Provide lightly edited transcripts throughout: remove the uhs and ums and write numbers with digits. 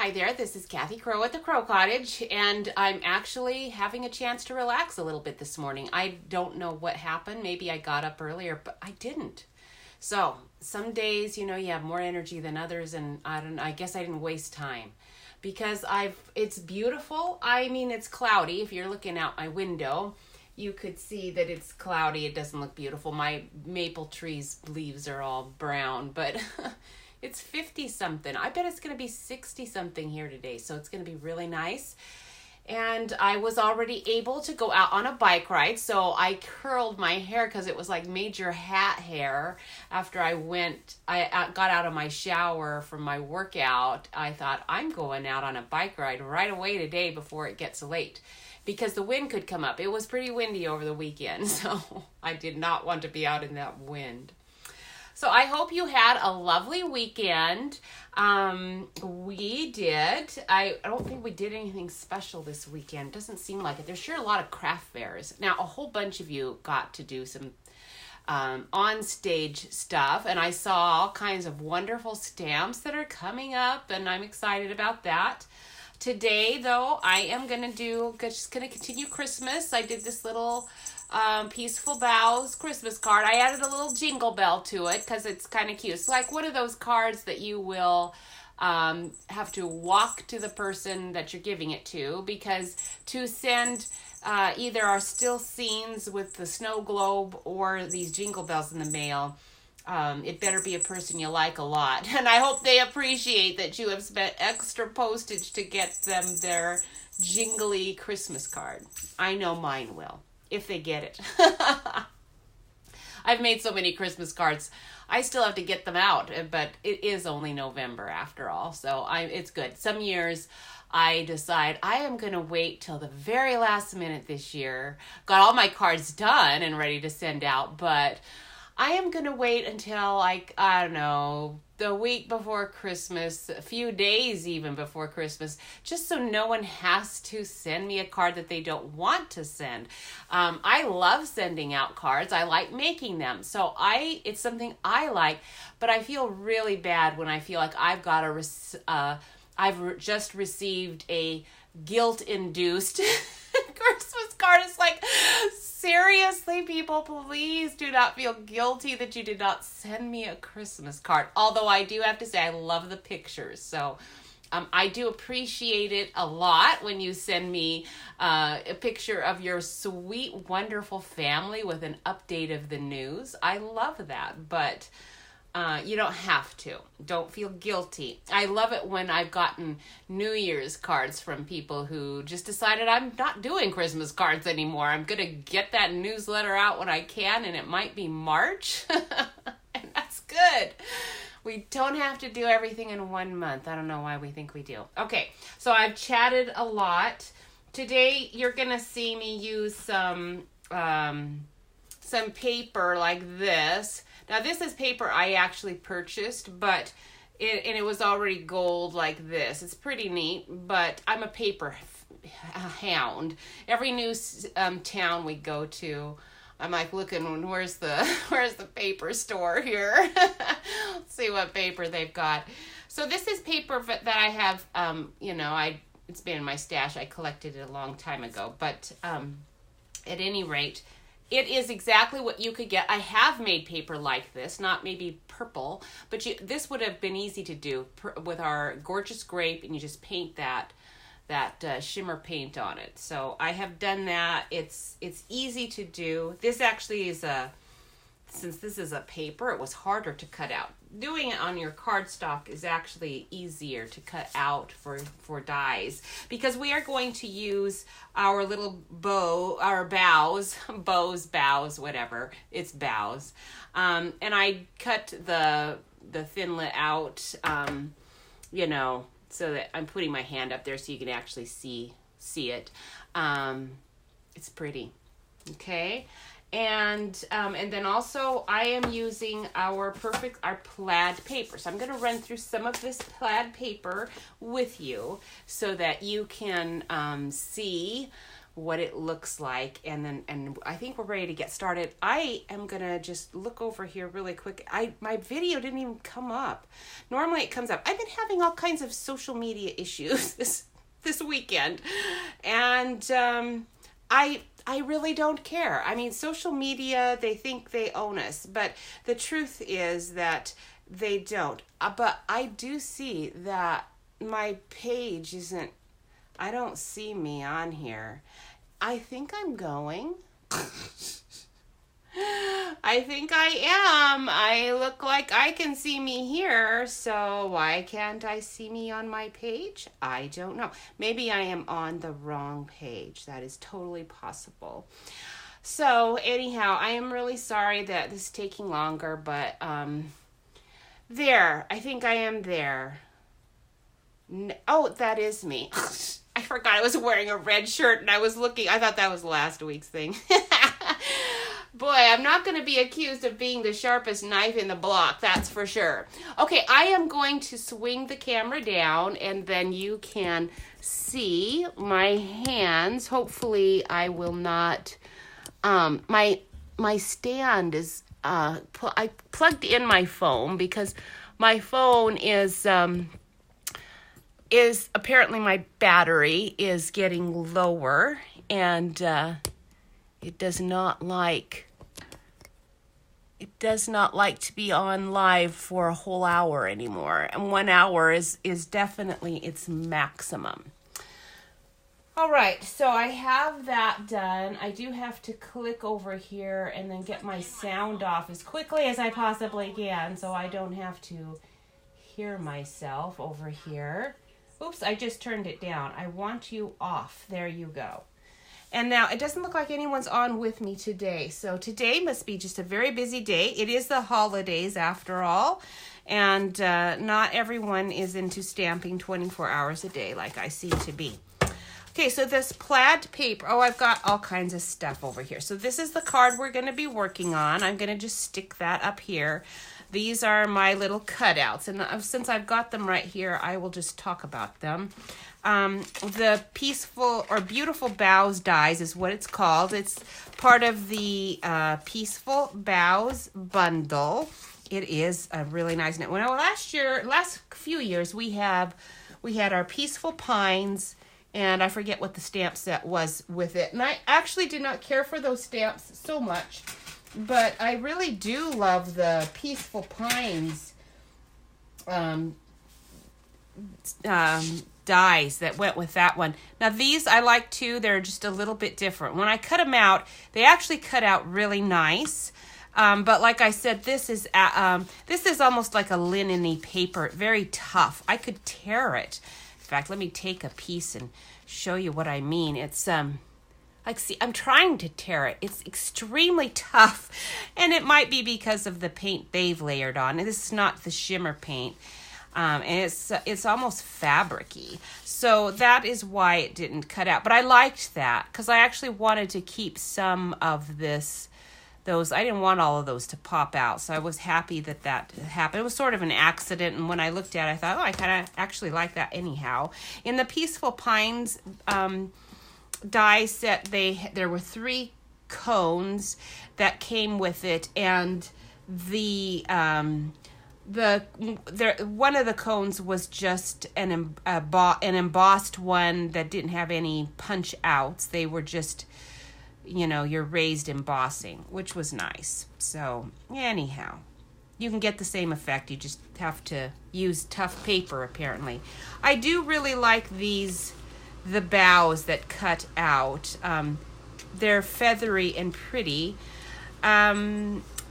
Hi there, this is Kathy Crow at the Crow Cottage, and I'm actually having a chance to relax a little bit this morning. I don't know what happened. Maybe I got up earlier, but I didn't. So some days, you have more energy than others, and I guess I didn't waste time because it's beautiful. I mean, it's cloudy. If you're looking out my window, you could see that it's cloudy. It doesn't look beautiful. My maple tree's leaves are all brown, but it's 50 something. I bet it's going to be 60 something here today. So it's going to be really nice. And I was already able to go out on a bike ride. So I curled my hair because it was like major hat hair. After I got out of my shower from my workout, I thought I'm going out on a bike ride right away today before it gets late, because the wind could come up. It was pretty windy over the weekend. So I did not want to be out in that wind. So I hope you had a lovely weekend. We did. I don't think we did anything special this weekend. Doesn't seem like it. There's sure a lot of craft fairs. Now, a whole bunch of you got to do some on-stage stuff, and I saw all kinds of wonderful stamps that are coming up, and I'm excited about that. Today, though, I am just going to continue Christmas. I did this little Peaceful Boughs Christmas card. I added a little jingle bell to it because it's kind of cute. It's like one of those cards that you will have to walk to the person that you're giving it to, because to send either our still scenes with the snow globe or these jingle bells in the mail, it better be a person you like a lot. And I hope they appreciate that you have spent extra postage to get them their jingly Christmas card. I know mine will, if they get it. I've made so many Christmas cards. I still have to get them out, but it is only November after all, so it's good. Some years I decide I am going to wait till the very last minute this year. Got all my cards done and ready to send out, but I am going to wait until, I don't know, the week before Christmas, a few days even before Christmas, just so no one has to send me a card that they don't want to send. I love sending out cards. I like making them. So it's something I like, but I feel really bad when I feel like I've just received a guilt-induced Christmas card. It's like, seriously, people, please do not feel guilty that you did not send me a Christmas card. Although I do have to say I love the pictures. So I do appreciate it a lot when you send me a picture of your sweet, wonderful family with an update of the news. I love that, but you don't have to. Don't feel guilty. I love it when I've gotten New Year's cards from people who just decided I'm not doing Christmas cards anymore. I'm going to get that newsletter out when I can, and it might be March. And that's good. We don't have to do everything in 1 month. I don't know why we think we do. Okay, so I've chatted a lot. Today, you're going to see me use some paper like this. Now, this is paper I actually purchased, but it was already gold like this. It's pretty neat, but I'm a paper hound. Every new town we go to, I'm like looking, where's the paper store here? Let's see what paper they've got. So this is paper that I have, it's been in my stash. I collected it a long time ago, but at any rate, it is exactly what you could get. I have made paper like this, not maybe purple, but this would have been easy to do with our gorgeous grape, and you just paint that shimmer paint on it. So I have done that. It's easy to do. This actually is since this is a paper, it was harder to cut out. Doing it on your cardstock is actually easier to cut out for dies, because we are going to use our little boughs, whatever. It's boughs. And I cut the thinlet out, so that I'm putting my hand up there so you can actually see it. It's pretty. Okay. And then also I am using our plaid paper. So I'm going to run through some of this plaid paper with you so that you can see what it looks like, and I think we're ready to get started. I am gonna just look over here really quick. My video didn't even come up. Normally it comes up. I've been having all kinds of social media issues this weekend, and I really don't care. I mean, social media, they think they own us, but the truth is that they don't. But I do see that my page isn't, I don't see me on here. I think I'm going. I think I am. I look like I can see me here, so why can't I see me on my page? I don't know. Maybe I am on the wrong page. That is totally possible. So anyhow, I am really sorry that this is taking longer, but there. I think I am there. Oh, that is me. I forgot I was wearing a red shirt and I was looking. I thought that was last week's thing. Boy, I'm not going to be accused of being the sharpest knife in the block, that's for sure. Okay, I am going to swing the camera down and then you can see my hands. Hopefully I will not, my stand is, I plugged in my phone because my phone is apparently my battery is getting lower and, it does not like to be on live for a whole hour anymore. And 1 hour is definitely its maximum. All right, so I have that done. I do have to click over here and then get my sound off as quickly as I possibly can so I don't have to hear myself over here. Oops, I just turned it down. I want you off. There you go. And now it doesn't look like anyone's on with me today. So today must be just a very busy day. It is the holidays after all. And not everyone is into stamping 24 hours a day like I seem to be. Okay, so this plaid paper. Oh, I've got all kinds of stuff over here. So this is the card we're going to be working on. I'm going to just stick that up here. These are my little cutouts. And since I've got them right here, I will just talk about them. The Peaceful or Beautiful Boughs dies is what it's called. It's part of the Peaceful Boughs bundle. It is a really nice knit. Well, last few years we had our Peaceful Pines, and I forget what the stamp set was with it. And I actually did not care for those stamps so much, but I really do love the Peaceful Pines dies that went with that one. Now these I like too. They're just a little bit different. When I cut them out, they actually cut out really nice. But like I said, this is almost like a linen-y paper, very tough. I could tear it. In fact, let me take a piece and show you what I mean. It's see, I'm trying to tear it. It's extremely tough, and it might be because of the paint they've layered on. This is not the shimmer paint. And it's almost fabric-y. So that is why it didn't cut out. But I liked that because I actually wanted to keep some of those. I didn't want all of those to pop out. So I was happy that happened. It was sort of an accident. And when I looked at it, I thought, I kind of actually like that anyhow. In the Peaceful Pines die set, there were 3 cones that came with it. And one of the cones was just an embossed one that didn't have any punch outs. They were just, your raised embossing, which was nice. So anyhow, you can get the same effect. You just have to use tough paper apparently. I do really like the boughs that cut out. They're feathery and pretty.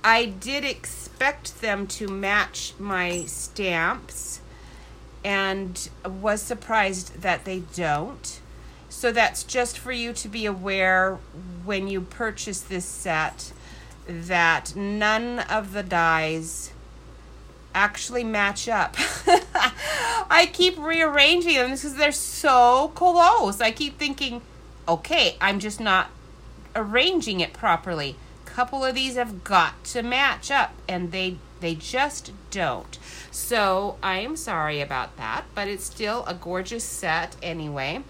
I did expect them to match my stamps and was surprised that they don't. So that's just for you to be aware when you purchase this set that none of the dies actually match up. I keep rearranging them because they're so close. I keep thinking, okay, I'm just not arranging it properly. Couple of these have got to match up, and they just don't. So I am sorry about that, but it's still a gorgeous set anyway.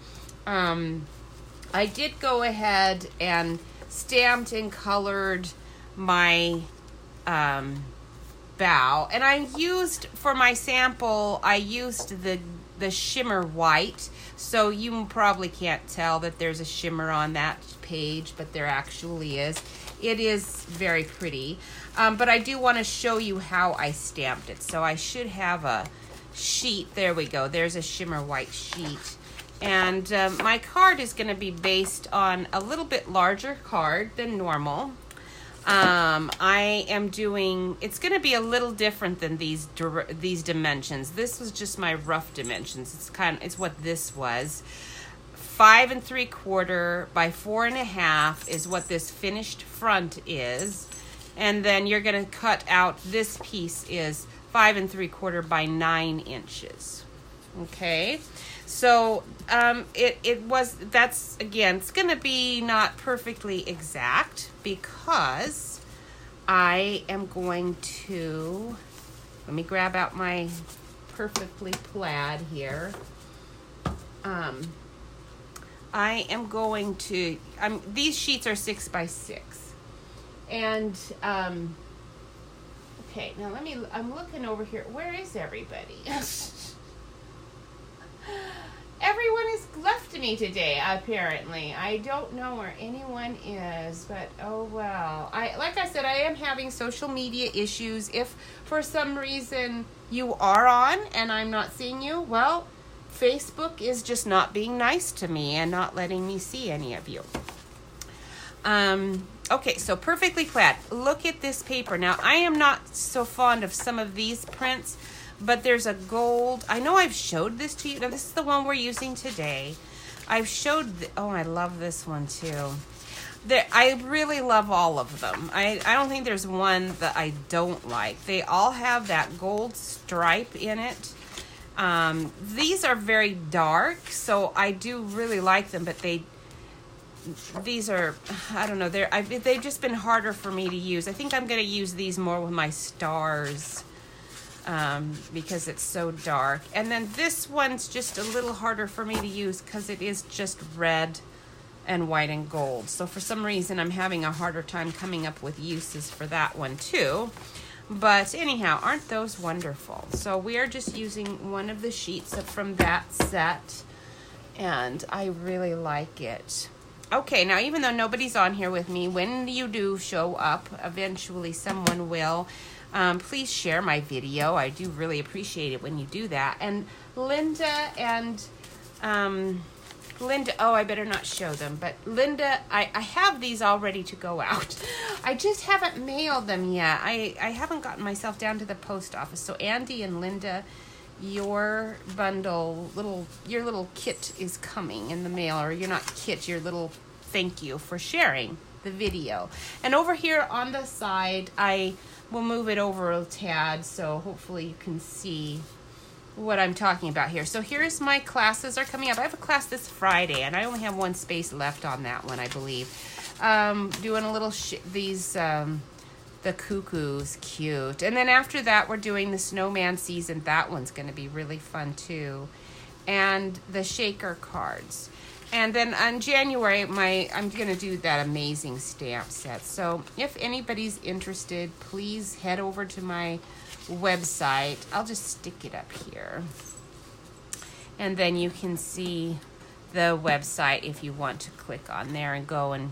I did go ahead and stamped and colored my bow, and I used, for my sample, I used the shimmer white, so you probably can't tell that there's a shimmer on that page, but there actually is. It is very pretty, but I do want to show you how I stamped it. So I should have a sheet. There we go. There's a shimmer white sheet. And my card is going to be based on a little bit larger card than normal. I am doing, it's going to be a little different than these dimensions. This was just my rough dimensions. It's what this was. 5 3/4 by 4 1/2 is what this finished front is. And then you're going to cut out, this piece is 5 3/4 by 9 inches. Okay. So that's, again, it's going to be not perfectly exact because I am going to, let me grab out my perfectly plaid here. I am going to, these sheets are 6 by 6. And, okay, now I'm looking over here. Where is everybody? Everyone has left me today, apparently. I don't know where anyone is, but oh well. Like I said, I am having social media issues. If for some reason you are on and I'm not seeing you, well, Facebook is just not being nice to me and not letting me see any of you. Okay, so perfectly plaid. Look at this paper. Now, I am not so fond of some of these prints, but there's a gold. I know I've showed this to you. Now, this is the one we're using today. I've showed, oh, I love this one too. I really love all of them. I don't think there's one that I don't like. They all have that gold stripe in it. These are very dark, so I do really like them, but these are, I don't know, they've just been harder for me to use. I think I'm going to use these more with my stars. Because it's so dark. And then this one's just a little harder for me to use because it is just red and white and gold. So for some reason I'm having a harder time coming up with uses for that one too. But anyhow, aren't those wonderful? So we are just using one of the sheets from that set, and I really like it. Okay, now even though nobody's on here with me, when you do show up, eventually someone will. Please share my video. I do really appreciate it when you do that. And Linda, oh, I better not show them. But Linda, I have these all ready to go out. I just haven't mailed them yet. I haven't gotten myself down to the post office. So Andy and Linda, your bundle, your little kit is coming in the mail. Or you're not kit, your little thank you for sharing the video. And over here on the side, I will move it over a tad so hopefully you can see what I'm talking about here. So here's my classes are coming up. I have a class this Friday and I only have one space left on that one, I believe. Doing a little the cuckoo's cute. And then after that we're doing the snowman season. That one's going to be really fun too. And the shaker cards. And then on January, I'm going to do that amazing stamp set. So if anybody's interested, please head over to my website. I'll just stick it up here. And then you can see the website if you want to click on there and go and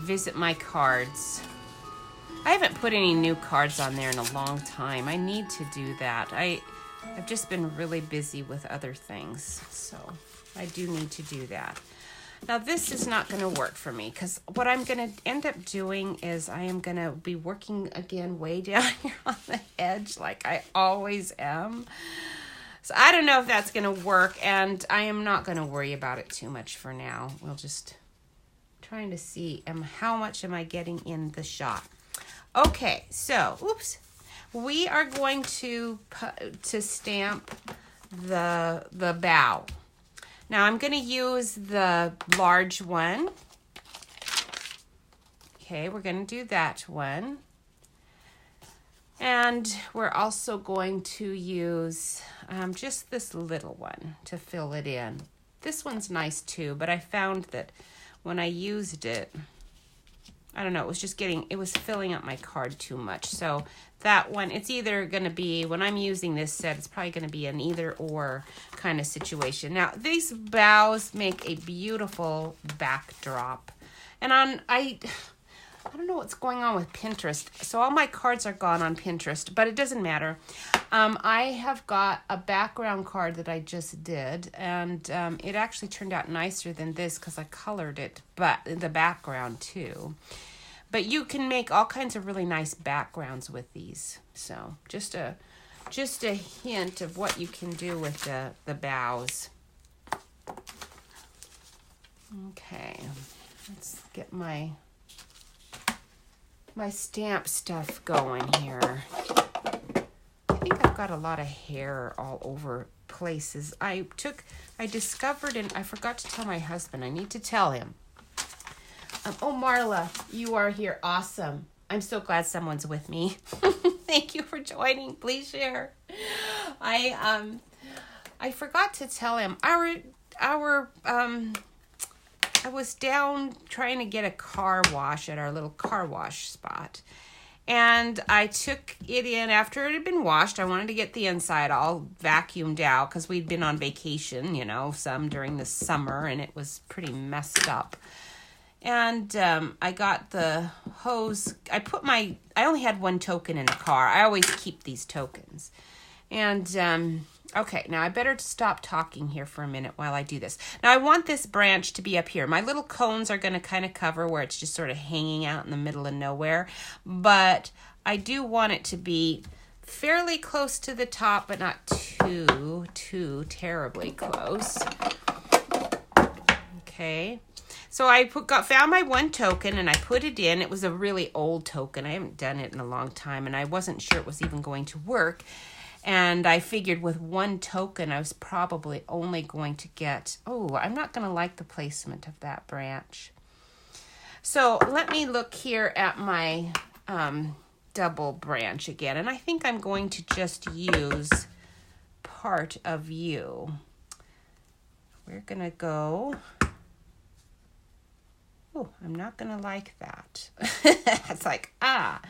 visit my cards. I haven't put any new cards on there in a long time. I need to do that. I've just been really busy with other things, so I do need to do that. Now this is not going to work for me because what I'm going to end up doing is I am going to be working again way down here on the edge like I always am. So I don't know if that's going to work, and I am not going to worry about it too much for now. We'll just trying to see how much am I getting in the shot. Okay, so oops. We are going to stamp the bow. Now I'm going to use the large one. Okay, we're going to do that one. And we're also going to use just this little one to fill it in. This one's nice too, but I found that when I used it, I don't know, it was filling up my card too much. So that one, it's either going to be, when I'm using this set, it's probably going to be an either or kind of situation. Now, these Boughs make a beautiful backdrop. And I don't know what's going on with Pinterest. So all my cards are gone on Pinterest, but it doesn't matter. I have got a background card that I just did, and it actually turned out nicer than this because I colored it, but the background too. But you can make all kinds of really nice backgrounds with these. So just a hint of what you can do with the Boughs. Okay, let's get my stamp stuff going here. I think I've got a lot of hair all over places. I discovered, and I forgot to tell my husband. I need to tell him. Oh, Marla, you are here. Awesome. I'm so glad someone's with me. Thank you for joining. Please share. I forgot to tell him I was down trying to get a car wash at our little car wash spot. And I took it in after it had been washed. I wanted to get the inside all vacuumed out because we'd been on vacation, some during the summer, and it was pretty messed up. And I got the hose. I only had one token in the car. I always keep these tokens. And, okay, now I better stop talking here for a minute while I do this. Now I want this branch to be up here. My little cones are going to kind of cover where it's just sort of hanging out in the middle of nowhere. But I do want it to be fairly close to the top, but not too terribly close. Okay. So I found my one token and I put it in. It was a really old token. I haven't done it in a long time and I wasn't sure it was even going to work. And I figured with one token, I was probably only going to get, I'm not going to like the placement of that branch. So let me look here at my double branch again. And I think I'm going to just use part of you. We're going to go... I'm not going to like that. It's like, I'm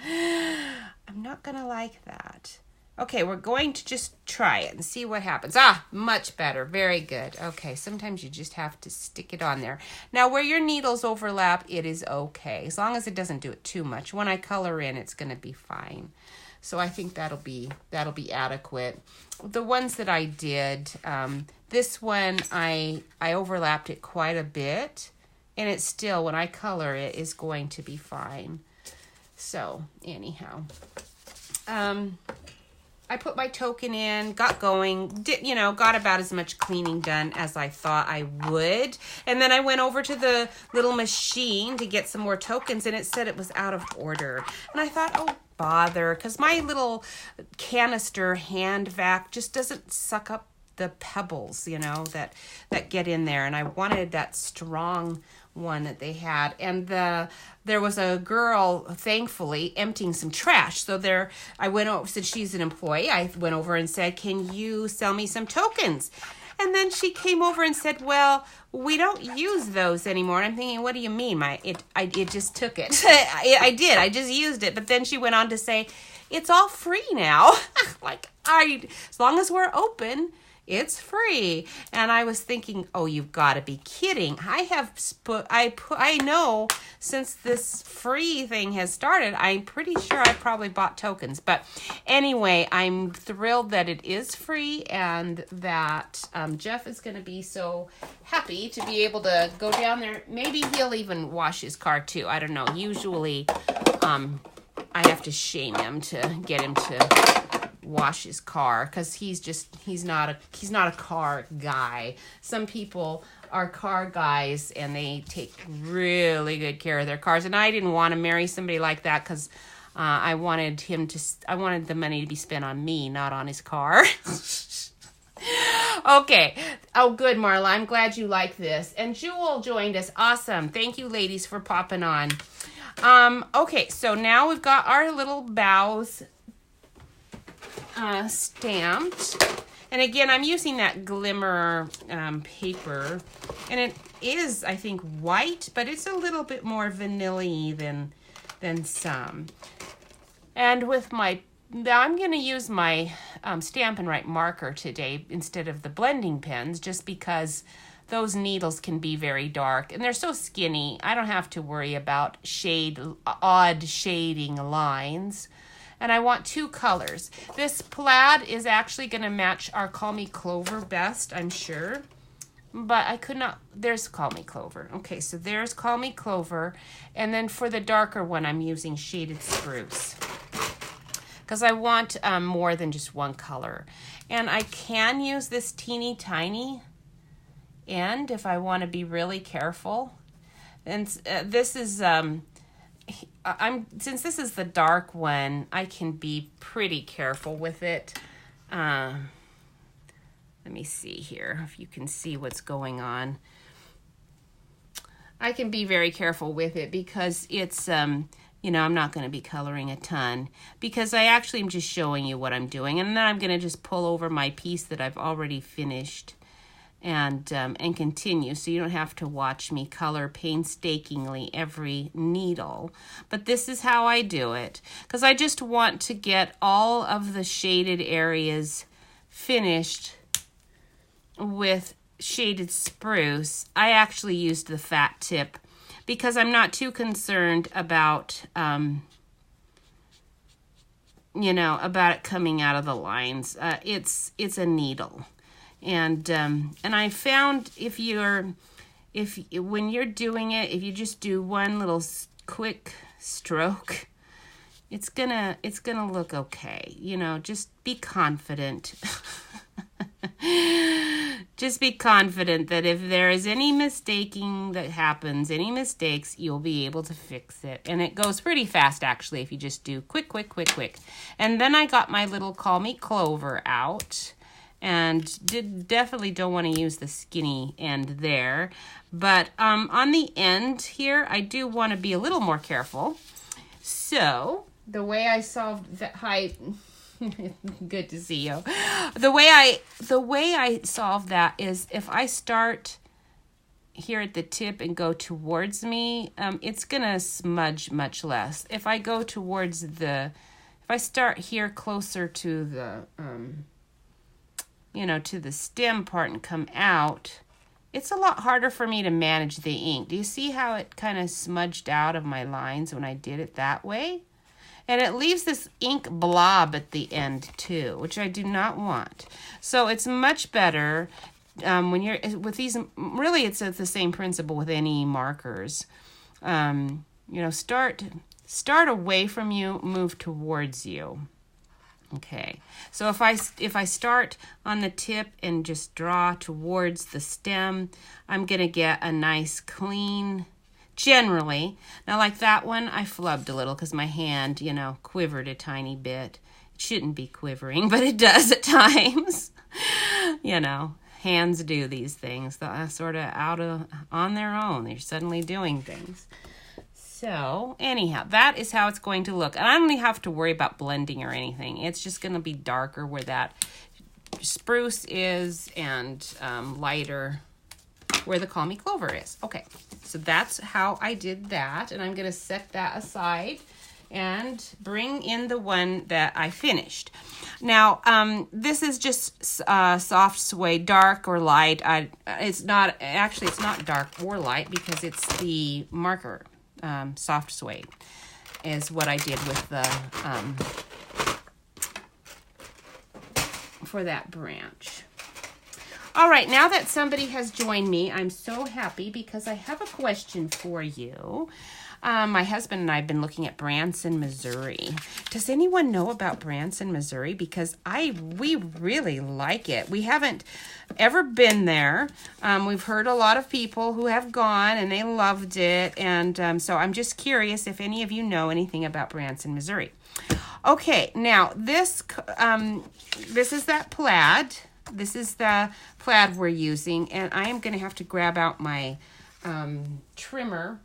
not going to like that. Okay, we're going to just try it and see what happens. Much better. Very good. Okay, sometimes you just have to stick it on there. Now, where your needles overlap, it is okay. As long as it doesn't do it too much. When I color in, it's going to be fine. So I think that'll be adequate. The ones that I did, this one, I overlapped it quite a bit. And it's still, when I color it, is going to be fine. So, anyhow. I put my token in, got going, got about as much cleaning done as I thought I would. And then I went over to the little machine to get some more tokens, and it said it was out of order. And I thought, bother, because my little canister hand vac just doesn't suck up the pebbles, that get in there. And I wanted that strong one that they had, and there was a girl, thankfully, emptying some trash. So I went over, since she's an employee, I went over and said, "Can you sell me some tokens?" And then she came over and said, "Well, we don't use those anymore." And I'm thinking, what do you mean? I just took it. I did. I just used it. But then she went on to say, "It's all free now." As long as we're open, it's free. And I was thinking, you've got to be kidding. I know since this free thing has started, I'm pretty sure I probably bought tokens. But anyway, I'm thrilled that it is free and that Jeff is going to be so happy to be able to go down there. Maybe he'll even wash his car too. I don't know. Usually I have to shame him to get him to wash his car because he's not a car guy. Some people are car guys and they take really good care of their cars, and I didn't want to marry somebody like that because I wanted the money to be spent on me, not on his car. Okay. Good, Marla. I'm glad you like this. And Jewel joined us. Awesome. Thank you, ladies, for popping on. Okay, so now we've got our little Boughs stamped. And again, I'm using that glimmer paper, and it is, I think, white, but it's a little bit more vanilla-y than some. And with my, I'm going to use my Stampin' Right marker today instead of the blending pens, just because those needles can be very dark, and they're so skinny, I don't have to worry about odd shading lines. And I want 2 colors. This plaid is actually going to match our Call Me Clover best, I'm sure. But I could not, there's Call Me Clover. Okay, so there's Call Me Clover. And then for the darker one, I'm using Shaded Spruce, because I want more than just one color. And I can use this teeny tiny end if I want to be really careful. And this is... since this is the dark one, I can be pretty careful with it. Let me see here if you can see what's going on. I can be very careful with it because it's, you know, I'm not going to be coloring a ton, because I actually am just showing you what I'm doing. And then I'm going to just pull over my piece that I've already finished and continue, so you don't have to watch me color painstakingly every needle. But this is how I do it, because I just want to get all of the shaded areas finished with Shaded Spruce. I actually used the fat tip because I'm not too concerned about, you know, about it coming out of the lines. It's a needle. And I found when you're doing it, if you just do one little quick stroke, it's gonna look okay. You know, just be confident. Just be confident that if there is any mistaking that happens, any mistakes, you'll be able to fix it. And it goes pretty fast, actually, if you just do quick, quick, quick, quick. And then I got my little Call Me Clover out. And definitely don't want to use the skinny end there. But on the end here, I do want to be a little more careful. So the way I solved that, hi, good to see you. The way I solve that is if I start here at the tip and go towards me, it's gonna smudge much less. If I go towards if I start here closer to the you know, to the stem part and come out, it's a lot harder for me to manage the ink. Do you see how it kind of smudged out of my lines when I did it that way? And it leaves this ink blob at the end too, which I do not want. So it's much better when you're with these. Really, it's the same principle with any markers. You know, start away from you, move towards you. Okay, so if I start on the tip and just draw towards the stem, I'm gonna get a nice clean, generally. Now like that one, I flubbed a little because my hand, you know, quivered a tiny bit. It shouldn't be quivering, but it does at times. You know, hands do these things. They're sort of on their own. They're suddenly doing things. So anyhow, that is how it's going to look. And I don't even have to worry about blending or anything. It's just going to be darker where that spruce is and lighter where the Call Me Clover is. Okay, so that's how I did that. And I'm going to set that aside and bring in the one that I finished. Now, this is just soft suede, dark or light. It's not dark or light because it's the marker. Soft suede is what I did with the for that branch. All right, now that somebody has joined me, I'm so happy because I have a question for you. My husband and I have been looking at Branson, Missouri. Does anyone know about Branson, Missouri? Because we really like it. We haven't ever been there. We've heard a lot of people who have gone and they loved it. And so I'm just curious if any of you know anything about Branson, Missouri. Okay, now this is that plaid. This is the plaid we're using. And I am going to have to grab out my trimmer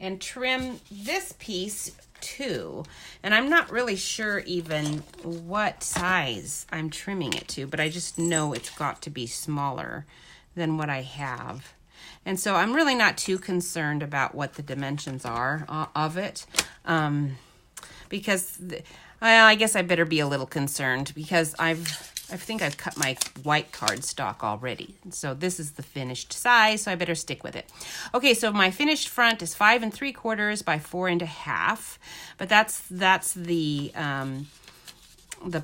and trim this piece 2. And I'm not really sure even what size I'm trimming it to, but I just know it's got to be smaller than what I have. And so I'm really not too concerned about what the dimensions are of it, because I guess I better be a little concerned because I think I've cut my white cardstock already. So this is the finished size, so I better stick with it. Okay, so my finished front is 5 3/4 by 4 1/2, but that's the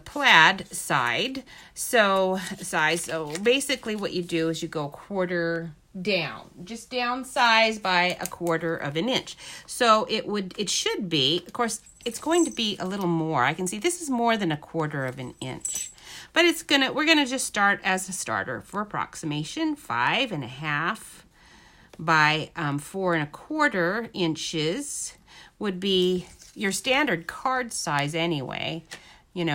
plaid side. So basically what you do is you go quarter down, just down size by 1/4 of an inch. So it should be, of course, it's going to be a little more. I can see this is more than 1/4 of an inch. But we're gonna just start as a starter for approximation. 5 1/2 by 4 1/4 inches would be your standard card size anyway,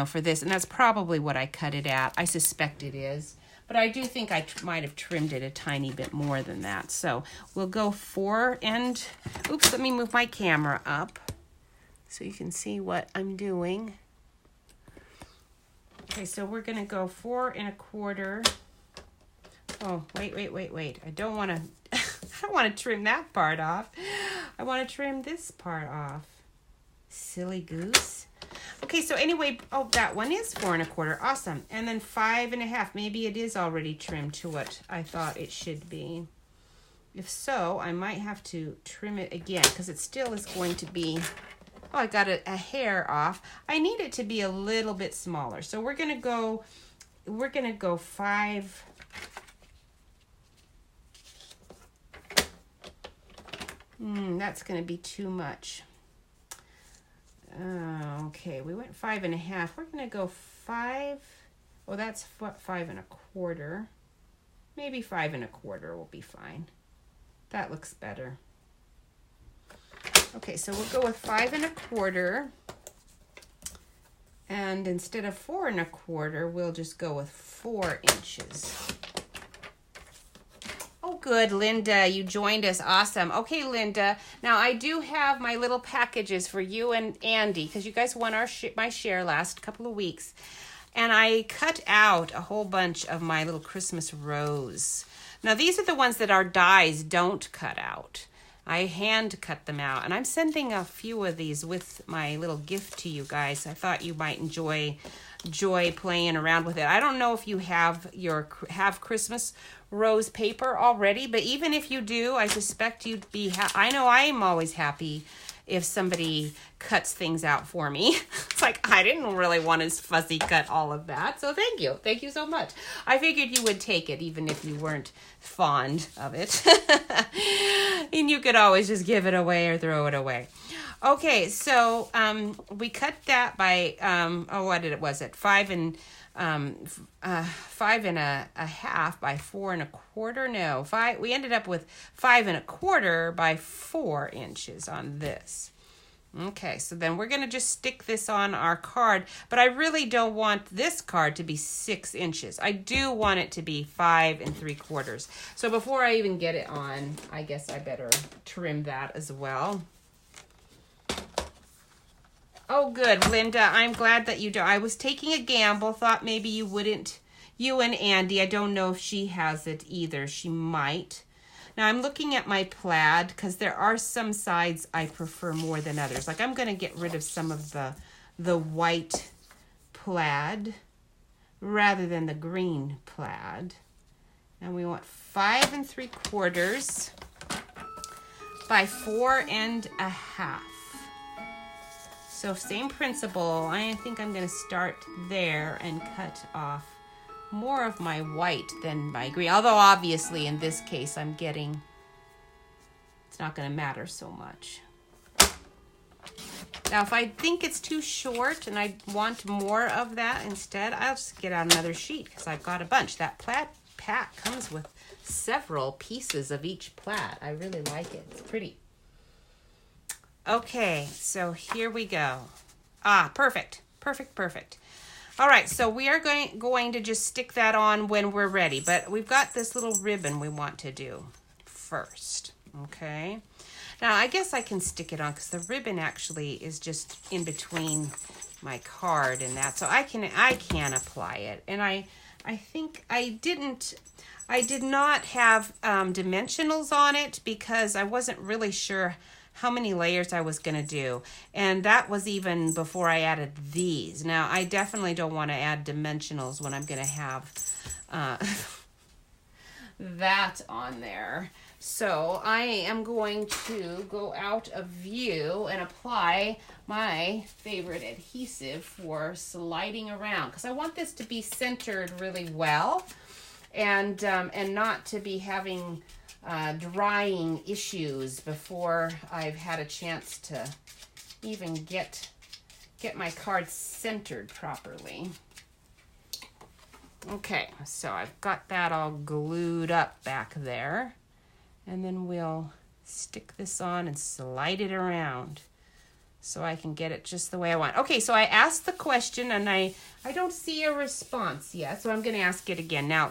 for this. And that's probably what I cut it at. I suspect it is. But I do think I might have trimmed it a tiny bit more than that. So we'll go 4 and, oops, let me move my camera up so you can see what I'm doing. Okay, so we're gonna go 4 1/4. Oh, wait. I don't wanna trim that part off. I wanna trim this part off. Silly goose. Okay, so anyway, that one is 4 1/4. Awesome. And then 5 1/2. Maybe it is already trimmed to what I thought it should be. If so, I might have to trim it again because it still is going to be, I got a hair off. I need it to be a little bit smaller. So we're gonna go 5. That's gonna be too much. Okay, we went 5 1/2. We're gonna go 5. Oh, that's 5 1/4. Maybe 5 1/4 will be fine. That looks better. Okay, so we'll go with 5 1/4. And instead of 4 1/4, we'll just go with 4 inches. Oh, good, Linda, you joined us. Awesome. Okay, Linda, now I do have my little packages for you and Andy because you guys won my share last couple of weeks. And I cut out a whole bunch of my little Christmas rose. Now, these are the ones that our dies don't cut out. I hand cut them out, and I'm sending a few of these with my little gift to you guys. I thought you might enjoy playing around with it. I don't know if you have Christmas rose paper already, but even if you do, I suspect you'd be I know I am always happy if somebody cuts things out for me. It's like, I didn't really want to fussy cut all of that, so thank you. Thank you so much. I figured you would take it even if you weren't fond of it. And you could always just give it away or throw it away. Okay, so we cut that by, what was it? 5 1/2 by 4 1/4. No, 5. We ended up with 5 1/4 by 4 inches on this. Okay, so then we're going to just stick this on our card, but I really don't want this card to be 6 inches. I do want it to be 5 3/4. So before I even get it on, I guess I better trim that as well. Oh, good, Linda. I'm glad that you do. I was taking a gamble, thought maybe you wouldn't. You and Andy, I don't know if she has it either. She might. Now, I'm looking at my plaid because there are some sides I prefer more than others. Like, I'm going to get rid of some of the white plaid rather than the green plaid. And we want 5 3/4 by 4 1/2. So same principle. I think I'm going to start there and cut off more of my white than my green. Although obviously in this case it's not going to matter so much. Now if I think it's too short and I want more of that instead, I'll just get out another sheet because I've got a bunch. That plaid pack comes with several pieces of each plaid. I really like it. It's pretty. Okay, so here we go. Perfect. All right, so we are going to just stick that on when we're ready, but we've got this little ribbon we want to do first, okay? Now, I guess I can stick it on because the ribbon actually is just in between my card and that. So I can apply it. And I think I did not have dimensionals on it because I wasn't really sure how many layers I was going to do. And that was even before I added these. Now, I definitely don't want to add dimensionals when I'm going to have that on there. So I am going to go out of view and apply my favorite adhesive for sliding around because I want this to be centered really well and not to be having drying issues before I've had a chance to even get my card centered properly. Okay, so I've got that all glued up back there. And then we'll stick this on and slide it around so I can get it just the way I want. Okay, so I asked the question and I don't see a response yet, so I'm going to ask it again. Now,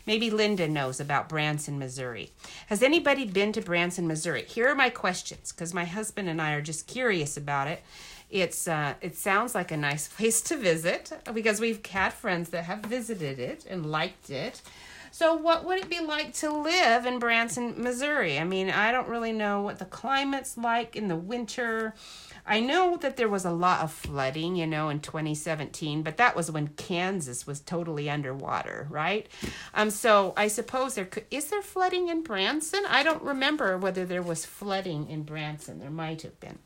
maybe Linda knows about Branson, Missouri. Has anybody been to Branson, Missouri? Here are my questions because my husband and I are just curious about it. It sounds like a nice place to visit because we've had friends that have visited it and liked it. So what would it be like to live in Branson, Missouri? I mean, I don't really know what the climate's like in the winter. I know that there was a lot of flooding, in 2017, but that was when Kansas was totally underwater, right? So I suppose is there flooding in Branson? I don't remember whether there was flooding in Branson. There might have been.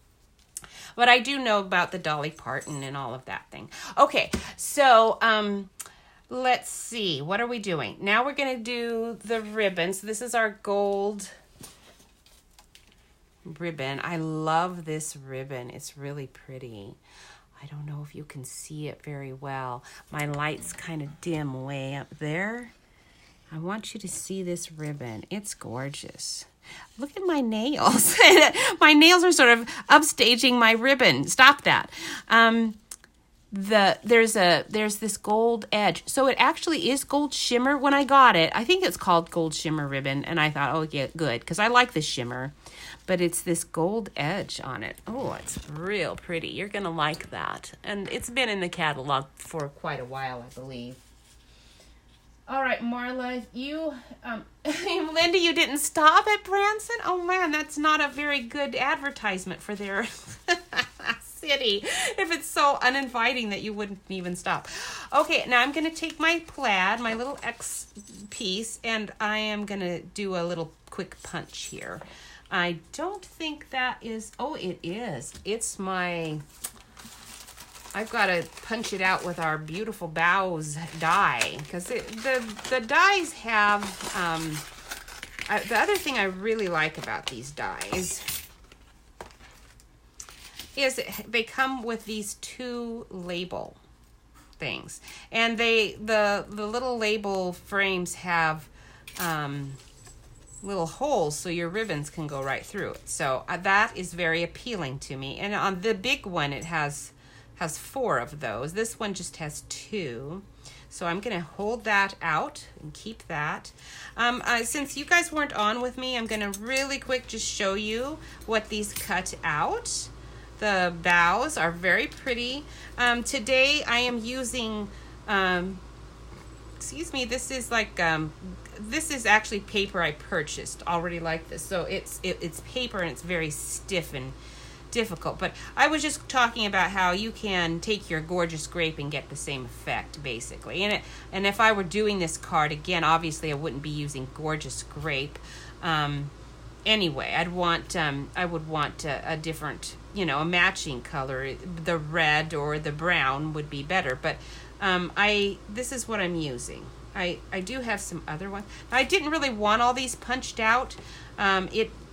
But I do know about the Dolly Parton and all of that thing. Okay, so let's see. What are we doing? Now we're going to do the ribbon. So this is our gold ribbon. I love this ribbon. It's really pretty. I don't know if you can see it very well. My light's kind of dim way up there. I want you to see this ribbon. It's gorgeous. Look at my nails. My nails are sort of upstaging my ribbon. Stop that. There's this gold edge. So it actually is gold shimmer. When I got it, I think it's called gold shimmer ribbon. And I thought, oh, yeah, good. Because I like the shimmer. But it's this gold edge on it. Oh, it's real pretty. You're going to like that. And it's been in the catalog for quite a while, I believe. All right, Marla, you, Linda, you didn't stop at Branson? Oh, man, that's not a very good advertisement for their city if it's so uninviting that you wouldn't even stop. Okay, now I'm going to take my plaid, my little X piece, and I am going to do a little quick punch here. I don't think that is, oh, it is. It's I've got to punch it out with our beautiful Boughs die because the dies have, the other thing I really like about these dies is they come with these two label things. And the little label frames have little holes so your ribbons can go right through it. So that is very appealing to me. And on the big one, it has 4 of those. This one just has 2. So I'm going to hold that out and keep that. Since you guys weren't on with me, I'm going to really quick just show you what these cut out. The Boughs are very pretty. Today I am using, this is like, this is actually paper I purchased already like this. So it's paper and it's very stiff and difficult, but I was just talking about how you can take your gorgeous grape and get the same effect basically. And if I were doing this card again, obviously I wouldn't be using gorgeous grape. Anyway, I would want a different, a matching color. The red or the brown would be better, but this is what I'm using. I do have some other ones. I didn't really want all these punched out.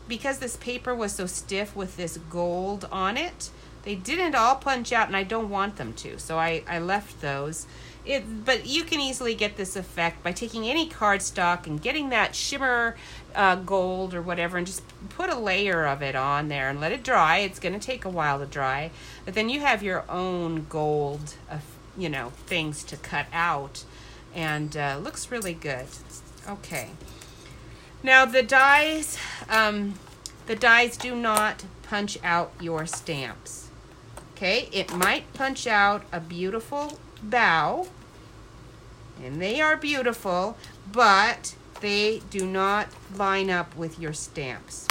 Because this paper was so stiff with this gold on it, they didn't all punch out, and I don't want them to, so I left those. But you can easily get this effect by taking any cardstock and getting that shimmer gold or whatever and just put a layer of it on there and let it dry. It's going to take a while to dry, but then you have your own gold, things to cut out, and looks really good. Okay. Now the dies, the dies do not punch out your stamps. Okay, it might punch out a beautiful bow, and they are beautiful, but they do not line up with your stamps.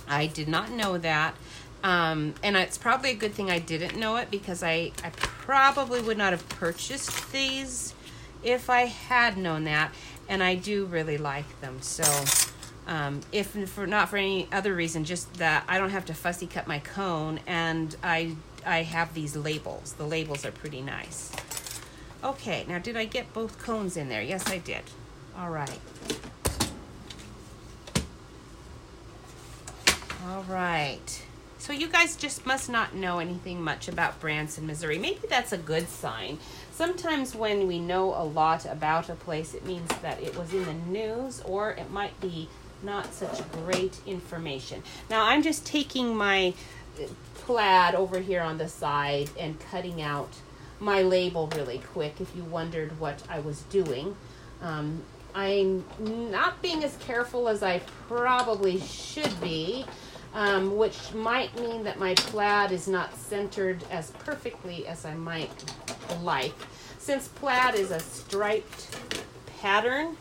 I did not know that. And it's probably a good thing I didn't know it, because I probably would not have purchased these if I had known that. And I do really like them. So if for not for any other reason, just that I don't have to fussy cut my cone, and I have these labels. The labels are pretty nice. Okay, now did I get both cones in there? Yes, I did. All right. All right. So you guys just must not know anything much about Branson, Missouri. Maybe that's a good sign. Sometimes when we know a lot about a place, it means that it was in the news, or it might be not such great information. Now I'm just taking my plaid over here on the side and cutting out my label really quick, if you wondered what I was doing. I'm not being as careful as I probably should be, which might mean that my plaid is not centered as perfectly as I might like. Since plaid is a striped pattern,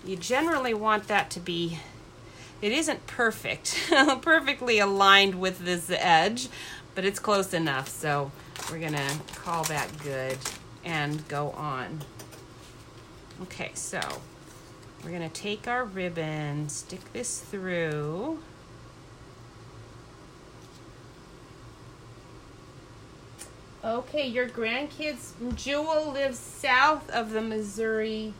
you generally want that to be, it isn't perfect, perfectly aligned with this edge, but it's close enough. So we're gonna call that good and go on. Okay, so we're gonna take our ribbon, stick this through. Okay, your grandkids, Jewel lives south of the Missouri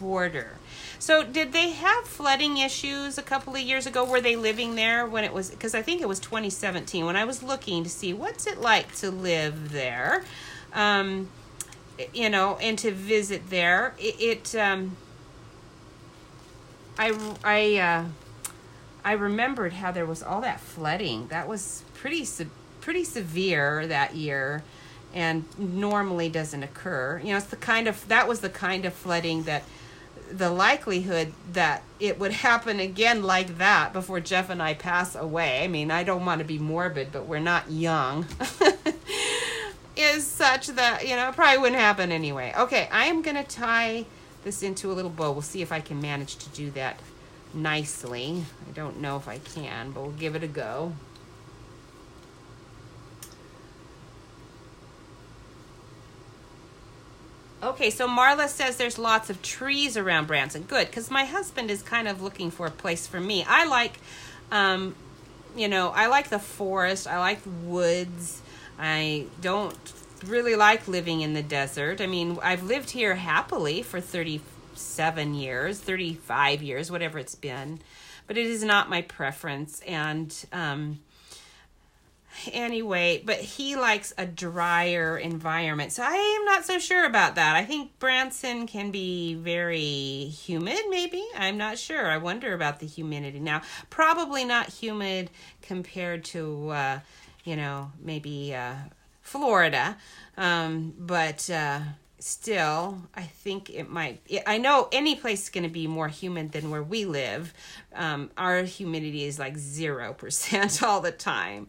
border. So did they have flooding issues a couple of years ago? Were they living there when it was, because I think it was 2017 when I was looking to see what's it like to live there, you know, and to visit there. I remembered how there was all that flooding. That was pretty severe that year, and normally doesn't occur. You know, that was the kind of flooding that the likelihood that it would happen again like that before Jeff and I pass away. I mean, I don't want to be morbid, but we're not young. Is such that, you know, it probably wouldn't happen anyway. Okay, I am going to tie this into a little bow. We'll see if I can manage to do that nicely. I don't know if I can, but we'll give it a go. Okay, so Marla says there's lots of trees around Branson. Good, because my husband is kind of looking for a place for me. I like, you know, I like the forest. I like woods. I don't really like living in the desert. I mean, I've lived here happily for 37 years, 35 years, whatever it's been. But it is not my preference. And anyway, but he likes a drier environment. So I am not so sure about that. I think Branson can be very humid, maybe. I'm not sure. I wonder about the humidity. Now, probably not humid compared to, you know, maybe Florida. But still, I think it might. I know any place is going to be more humid than where we live. Our humidity is like 0% all the time.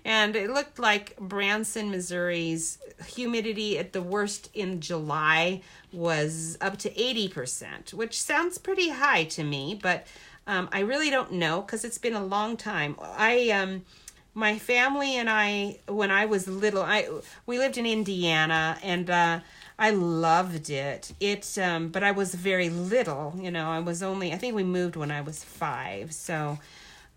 And it looked like Branson, Missouri's humidity at the worst in July was up to 80%, which sounds pretty high to me, but I really don't know because it's been a long time. My family and I, when I was little, we lived in Indiana, and I loved it. But I was very little, you know. I think we moved when I was 5, so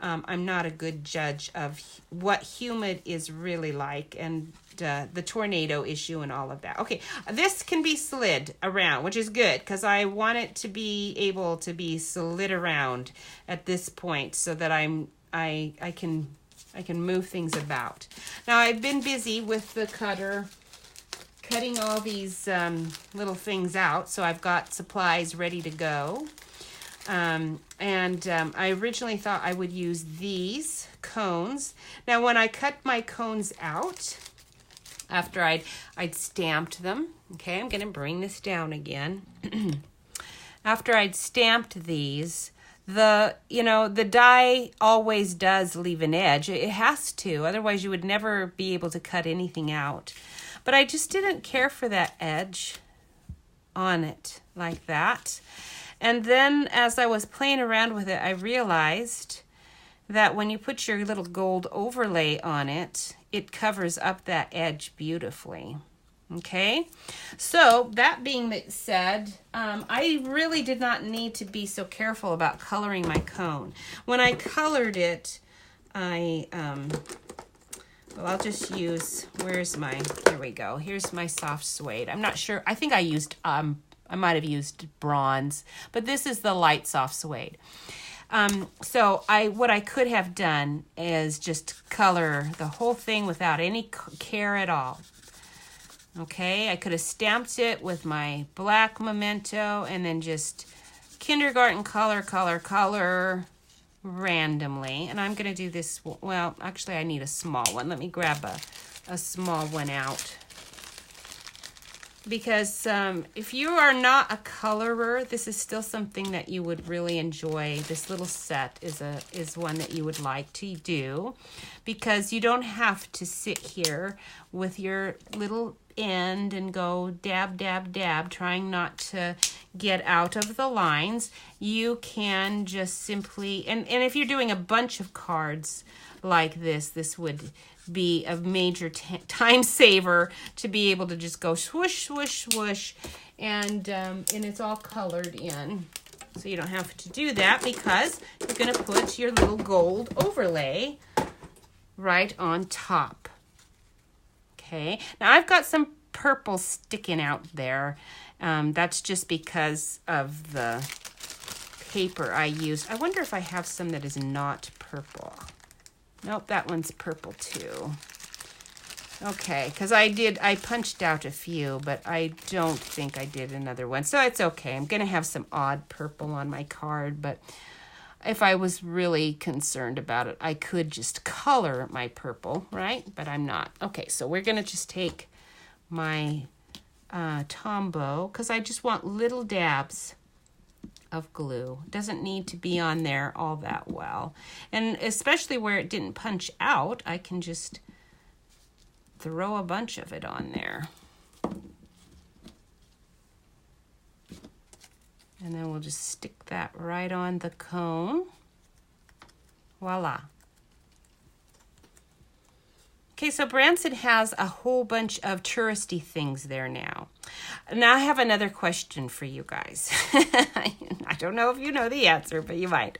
I'm not a good judge of what humid is really like, and the tornado issue and all of that. Okay, this can be slid around, which is good because I want it to be able to be slid around at this point so that I can move things about. Now I've been busy with the cutter cutting all these little things out, so I've got supplies ready to go. I originally thought I would use these cones. Now when I cut my cones out, after I'd stamped them, okay, I'm going to bring this down again. After I'd stamped these, the die always does leave an edge. It has to, otherwise you would never be able to cut anything out. But I just didn't care for that edge on it like that. And then as I was playing around with it, I realized that when you put your little gold overlay on it, it covers up that edge beautifully. Okay, so that being said, I really did not need to be so careful about coloring my cone. When I colored it, I'll just use, here we go. Here's my soft suede. I'm not sure. I think I might have used bronze, but this is the light soft suede. So what I could have done is just color the whole thing without any care at all. Okay, I could have stamped it with my black memento and then just kindergarten color randomly. And I'm going to do this, well, actually I need a small one. Let me grab a small one out. Because if you are not a colorer, this is still something that you would really enjoy. This little set is one that you would like to do, because you don't have to sit here with your little end and go dab, dab, dab, trying not to get out of the lines. You can just simply, and if you're doing a bunch of cards like this would be a major time saver to be able to just go swoosh, swoosh, swoosh, and it's all colored in. So you don't have to do that because you're going to put your little gold overlay right on top. Okay, now I've got some purple sticking out there. That's just because of the paper I used. I wonder if I have some that is not purple. Nope, that one's purple too. Okay, because I punched out a few, but I don't think I did another one. So it's okay. I'm going to have some odd purple on my card, but if I was really concerned about it, I could just color my purple, right? But I'm not. Okay, so we're going to just take my Tombow, because I just want little dabs of glue. It doesn't need to be on there all that well. And especially where it didn't punch out, I can just throw a bunch of it on there. And then we'll just stick that right on the cone. Voila. Okay, so Branson has a whole bunch of touristy things there now. Now I have another question for you guys. I don't know if you know the answer, but you might.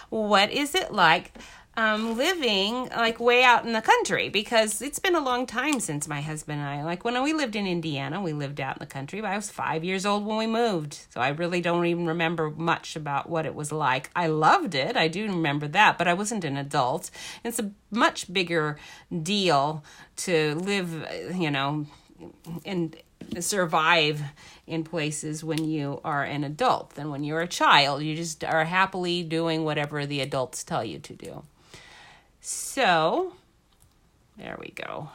What is it like living like way out in the country? Because it's been a long time since my husband and I, like when we lived in Indiana, we lived out in the country, but I was 5 years old when we moved. So I really don't even remember much about what it was like. I loved it. I do remember that, but I wasn't an adult. It's a much bigger deal to live, and survive in places when you are an adult than when you're a child. You just are happily doing whatever the adults tell you to do. So, there we go.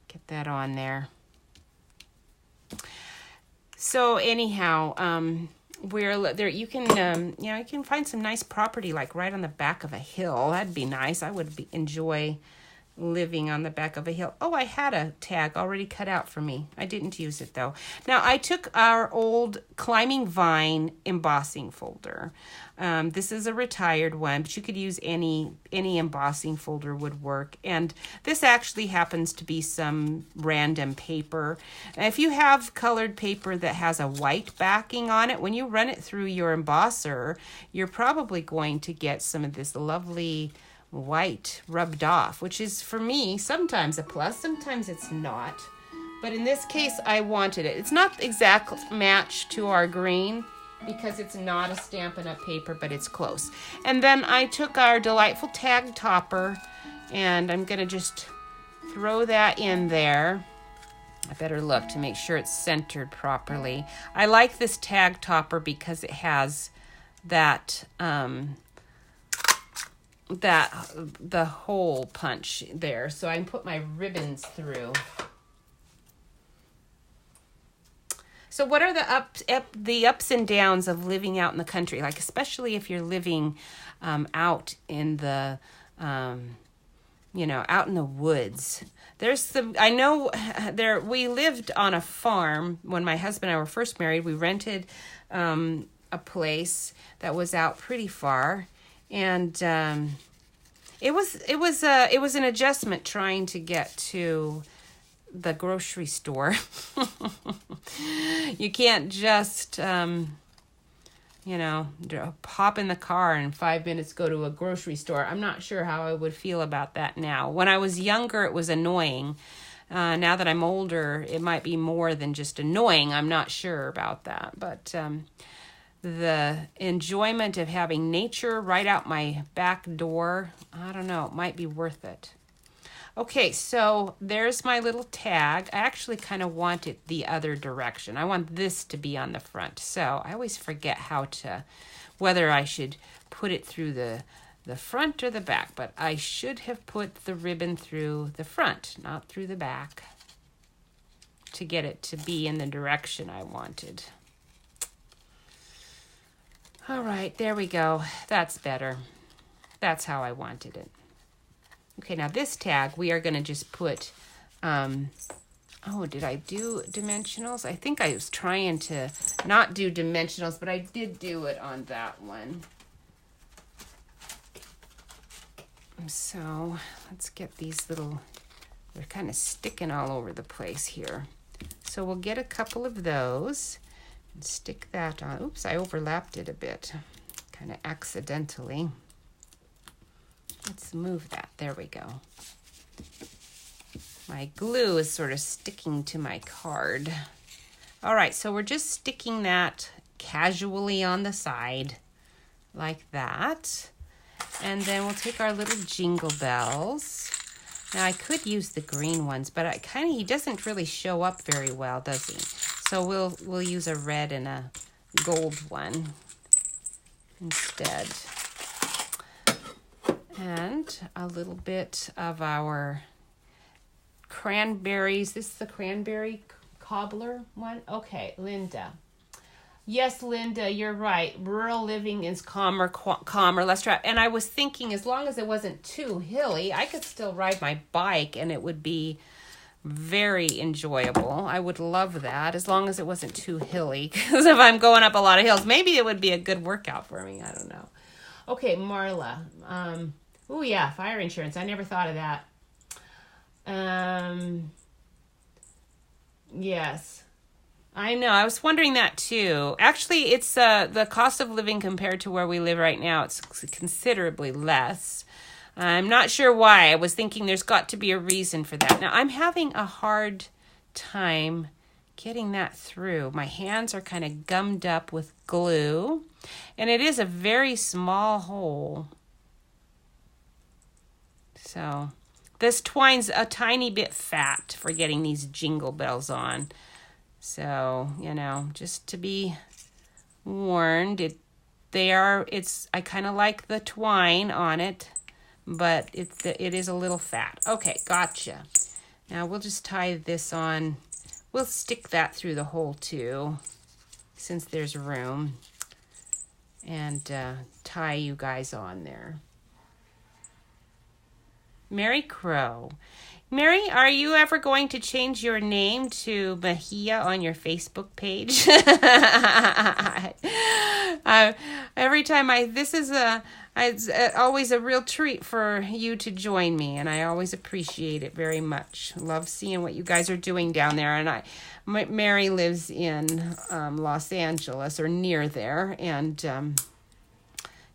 Get that on there. So anyhow, we're there. You can, you can find some nice property like right on the back of a hill. That'd be nice. I would enjoy living on the back of a hill. Oh, I had a tag already cut out for me. I didn't use it though. Now I took our old climbing vine embossing folder. This is a retired one, but you could use any embossing folder would work. And this actually happens to be some random paper. And if you have colored paper that has a white backing on it, when you run it through your embosser, you're probably going to get some of this lovely white rubbed off, which is for me sometimes a plus, sometimes it's not. But in this case, I wanted it. It's not exact match to our green because it's not a Stampin' Up! Paper, but it's close. And then I took our delightful tag topper and I'm going to just throw that in there. I better look to make sure it's centered properly. I like this tag topper because it has that the hole punch there, so I can put my ribbons through. So what are the ups and downs of living out in the country? Like, especially if you're living out in the, out in the woods. We lived on a farm when my husband and I were first married. We rented a place that was out pretty far, and it was an adjustment trying to get to the grocery store. You can't just hop in the car and 5 minutes go to a grocery store. I'm not sure how I would feel about that now. When I was younger, it was annoying. Now that I'm older, it might be more than just annoying. I'm not sure about that. But the enjoyment of having nature right out my back door, I don't know, it might be worth it. Okay, so there's my little tag. I actually kind of want it the other direction. I want this to be on the front. So I always forget whether I should put it through the front or the back. But I should have put the ribbon through the front, not through the back, to get it to be in the direction I wanted. All right, there we go. That's better. That's how I wanted it. Okay, now this tag, we are going to just put, did I do dimensionals? I think I was trying to not do dimensionals, but I did do it on that one. So let's get these they're kind of sticking all over the place here. So we'll get a couple of those and stick that on. Oops, I overlapped it a bit, kind of accidentally. Let's move that. There we go. My glue is sort of sticking to my card. All right, so we're just sticking that casually on the side like that. And then we'll take our little jingle bells. Now I could use the green ones, but he doesn't really show up very well, does he? So we'll use a red and a gold one instead. And a little bit of our cranberries. This is the cranberry cobbler one. Okay, Linda. Yes, Linda, you're right. Rural living is calmer, less traffic. And I was thinking, as long as it wasn't too hilly, I could still ride my bike and it would be very enjoyable. I would love that, as long as it wasn't too hilly. Because if I'm going up a lot of hills, maybe it would be a good workout for me. I don't know. Okay, Marla. Oh yeah, fire insurance. I never thought of that. Yes. I know. I was wondering that too. Actually, it's the cost of living compared to where we live right now, it's considerably less. I'm not sure why. I was thinking there's got to be a reason for that. Now, I'm having a hard time getting that through. My hands are kind of gummed up with glue, and it is a very small hole. So this twine's a tiny bit fat for getting these jingle bells on. So, just to be warned, I kind of like the twine on it, but it is a little fat. Okay, gotcha. Now we'll just tie this on. We'll stick that through the hole too, since there's room, and tie you guys on there. Mary Crow. Mary, are you ever going to change your name to Mahia on your Facebook page? Every time it's always a real treat for you to join me, and I always appreciate it very much. Love seeing what you guys are doing down there. And Mary lives in Los Angeles, or near there, and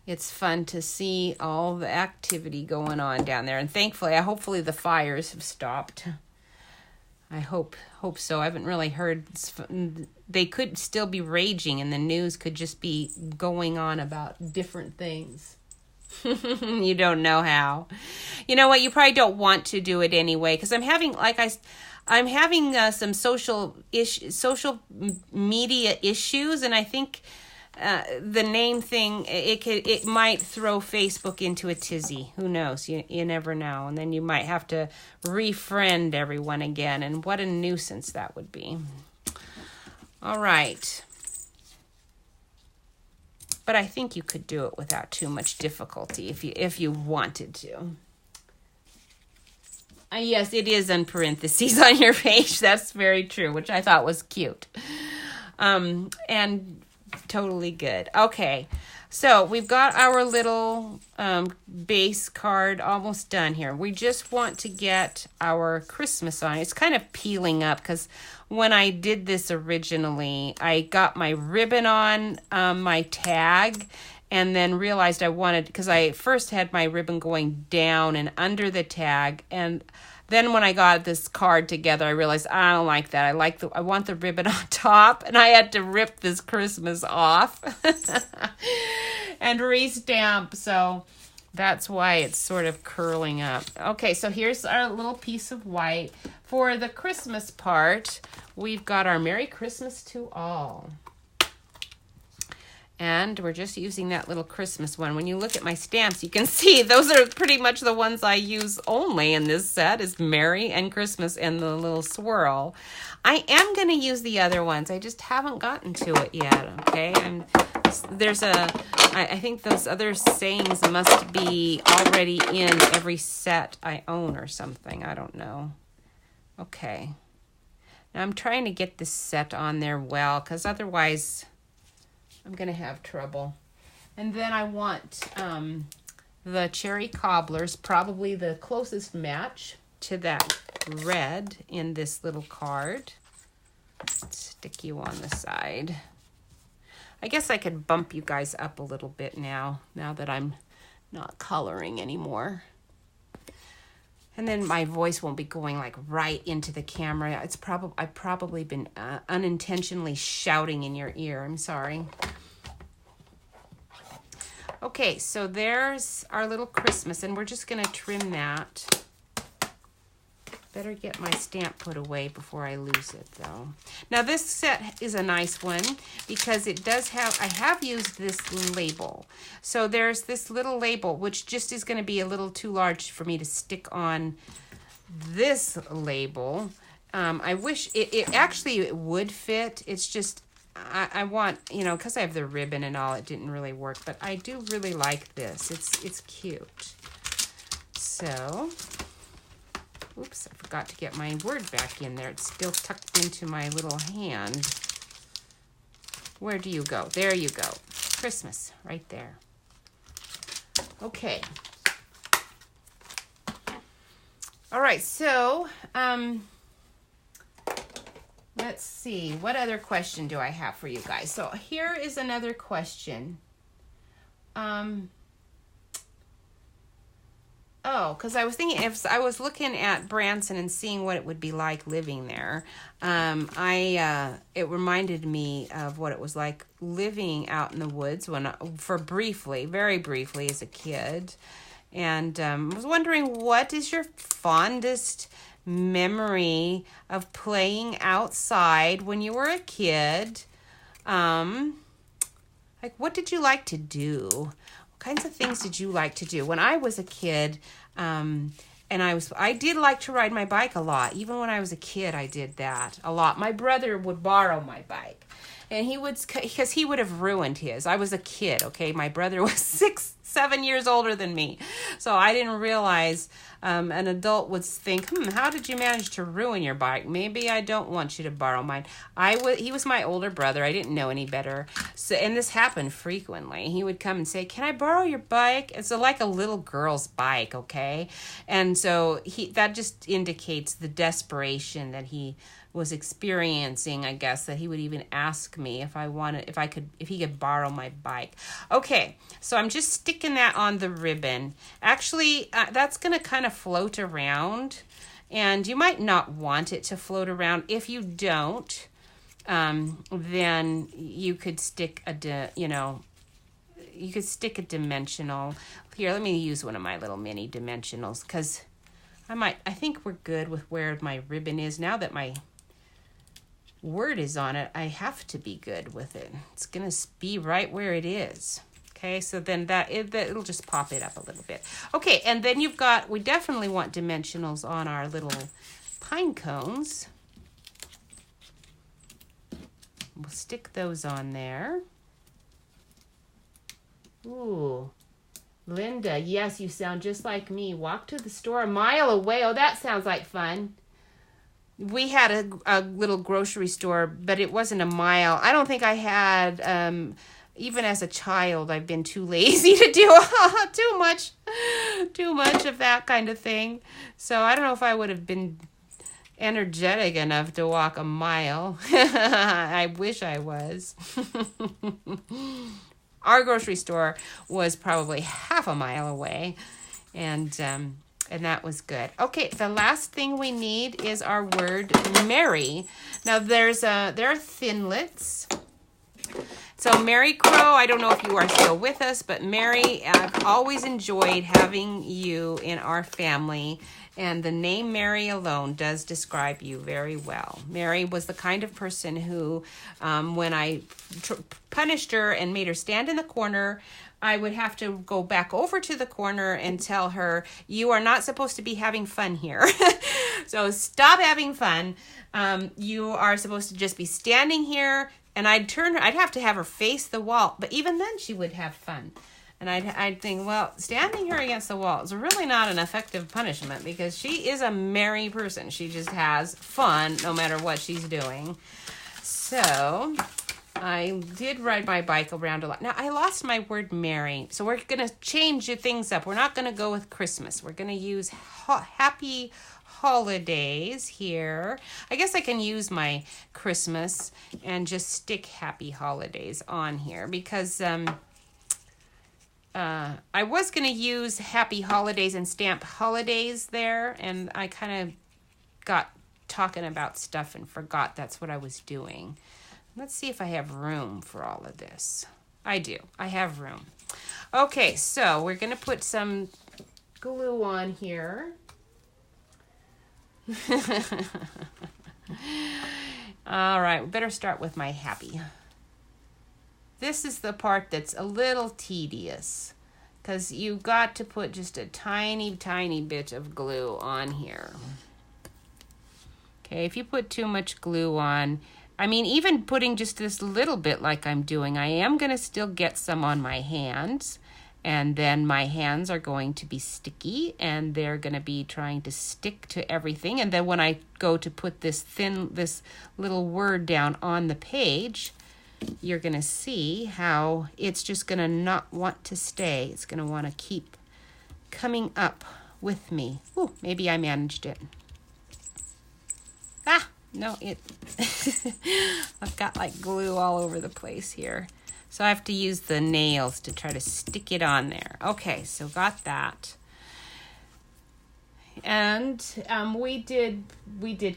it's fun to see all the activity going on down there. And hopefully the fires have stopped. I hope so. I haven't really heard. They could still be raging, and the news could just be going on about different things. You don't know how. You know what? You probably don't want to do it anyway, because I'm having some social media issues, and I think the name thing, it might throw Facebook into a tizzy. Who knows? You never know. And then you might have to refriend everyone again, and what a nuisance that would be. All right. But I think you could do it without too much difficulty if you wanted to. Yes, it is in parentheses on your page. That's very true, which I thought was cute. And totally good. Okay, so we've got our little base card almost done here. We just want to get our Christmas on. It's kind of peeling up because when I did this originally, I got my ribbon on my tag and then realized I wanted, because I first had my ribbon going down and under the tag, and then when I got this card together, I realized I don't like that. I want the ribbon on top, and I had to rip this Christmas off and re-stamp. So that's why it's sort of curling up. Okay, so here's our little piece of white. For the Christmas part, we've got our Merry Christmas to All. And we're just using that little Christmas one. When you look at my stamps, you can see those are pretty much the ones I use only in this set, is Merry and Christmas and the little swirl. I am going to use the other ones. I just haven't gotten to it yet, okay? I think those other sayings must be already in every set I own or something. I don't know. Okay. Now I'm trying to get this set on there well, because otherwise I'm going to have trouble. And then I want the Cherry Cobblers, probably the closest match to that red in this little card. Stick you on the side. I guess I could bump you guys up a little bit now that I'm not coloring anymore. And then my voice won't be going like right into the camera. I've probably been unintentionally shouting in your ear. I'm sorry. Okay, so there's our little Christmas, and we're just going to trim that. Better get my stamp put away before I lose it, though. Now, this set is a nice one because it does have, I have used this label. So there's this little label, which just is going to be a little too large for me to stick on this label. I wish it actually would fit. It's just, I want, because I have the ribbon and all, it didn't really work. But I do really like this. It's cute. So, oops, I forgot to get my word back in there. It's still tucked into my little hand. Where do you go? There you go. Christmas, right there. Okay. All right, so, let's see. What other question do I have for you guys? So here is another question. Because I was thinking, if I was looking at Branson and seeing what it would be like living there, it reminded me of what it was like living out in the woods very briefly as a kid. And I was wondering, what is your fondest memory of playing outside when you were a kid? Like, what did you like to do? What kinds of things did you like to do? When I was a kid, and I did like to ride my bike a lot. Even when I was a kid, I did that a lot. My brother would borrow my bike, and because he would have ruined his. I was a kid, okay? My brother was 6-7 years older than me, so I didn't realize an adult would think, how did you manage to ruin your bike? Maybe I don't want you to borrow mine. He was my older brother. I didn't know any better. So, and this happened frequently. He would come and say, can I borrow your bike? It's like a little girl's bike, okay? And so that just indicates the desperation that he was experiencing, I guess, that he would even ask me if he could borrow my bike. Okay, so I'm just sticking that on the ribbon. Actually, that's going to kind of float around, and you might not want it to float around. If you don't, then you could stick a dimensional. Here, let me use one of my little mini dimensionals, because I think we're good with where my ribbon is. Now that my word is on it, I have to be good with it. It's going to be right where it is. Okay, so then it'll just pop it up a little bit. Okay, and then we definitely want dimensionals on our little pine cones. we'll stick those on there. Ooh, Linda, yes, you sound just like me. Walk to the store a mile away. Oh, that sounds like fun. We had a little grocery store, but it wasn't a mile. I don't think I had, even as a child, I've been too lazy to do too much of that kind of thing. So I don't know if I would have been energetic enough to walk a mile. I wish I was. Our grocery store was probably half a mile away, and that was good. Okay, the last thing we need is our word merry. Now there are thinlits. So Mary Crow, I don't know if you are still with us, but Mary, I've always enjoyed having you in our family, and the name Mary alone does describe you very well. Mary was the kind of person who, when I punished her and made her stand in the corner, I would have to go back over to the corner and tell her, you are not supposed to be having fun here. So stop having fun. You are supposed to just be standing here. And I'd have to have her face the wall. But even then she would have fun. And I'd think, well, standing her against the wall is really not an effective punishment because she is a merry person. She just has fun no matter what she's doing. So I did ride my bike around a lot. Now, I lost my word merry. So we're going to change things up. We're not going to go with Christmas. We're going to use happy holidays here. I guess I can use my Christmas and just stick happy holidays on here because I was going to use happy holidays and stamp holidays there, and I kind of got talking about stuff and forgot that's what I was doing. Let's see if I have room for all of this. I do. I have room. Okay, so we're going to put some glue on here. All right, we better start with my happy. This is the part that's a little tedious because you've got to put just a tiny bit of glue on here. Okay, if you put too much glue on, I mean, even putting just this little bit like I'm doing, I am going to still get some on my hands. And then my hands are going to be sticky and they're going to be trying to stick to everything. And then when I go to put this little word down on the page, you're going to see how it's just going to not want to stay. It's going to want to keep coming up with me. Ooh, maybe I managed it. No, I've got like glue all over the place here. So I have to use the nails to try to stick it on there. Okay, so got that. And we did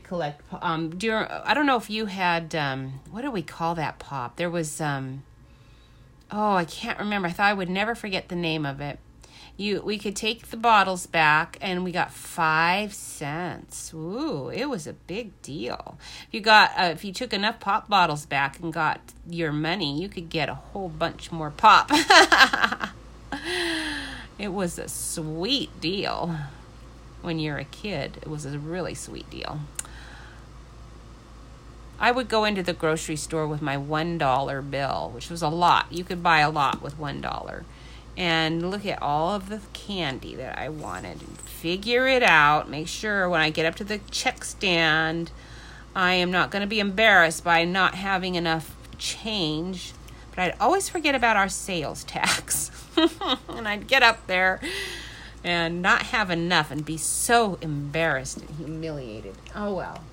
collect. I don't know if you had. What do we call that pop? There was. I can't remember. I thought I would never forget the name of it. We could take the bottles back, and we got 5 cents. Ooh, it was a big deal. If you took enough pop bottles back and got your money, you could get a whole bunch more pop. It was a sweet deal. When you're a kid, it was a really sweet deal. I would go into the grocery store with my $1 bill, which was a lot. You could buy a lot with $1. And look at all of the candy that I wanted. Figure it out. Make sure when I get up to the check stand, I am not going to be embarrassed by not having enough change. But I'd always forget about our sales tax. And I'd get up there and not have enough and be so embarrassed and humiliated. Oh, well.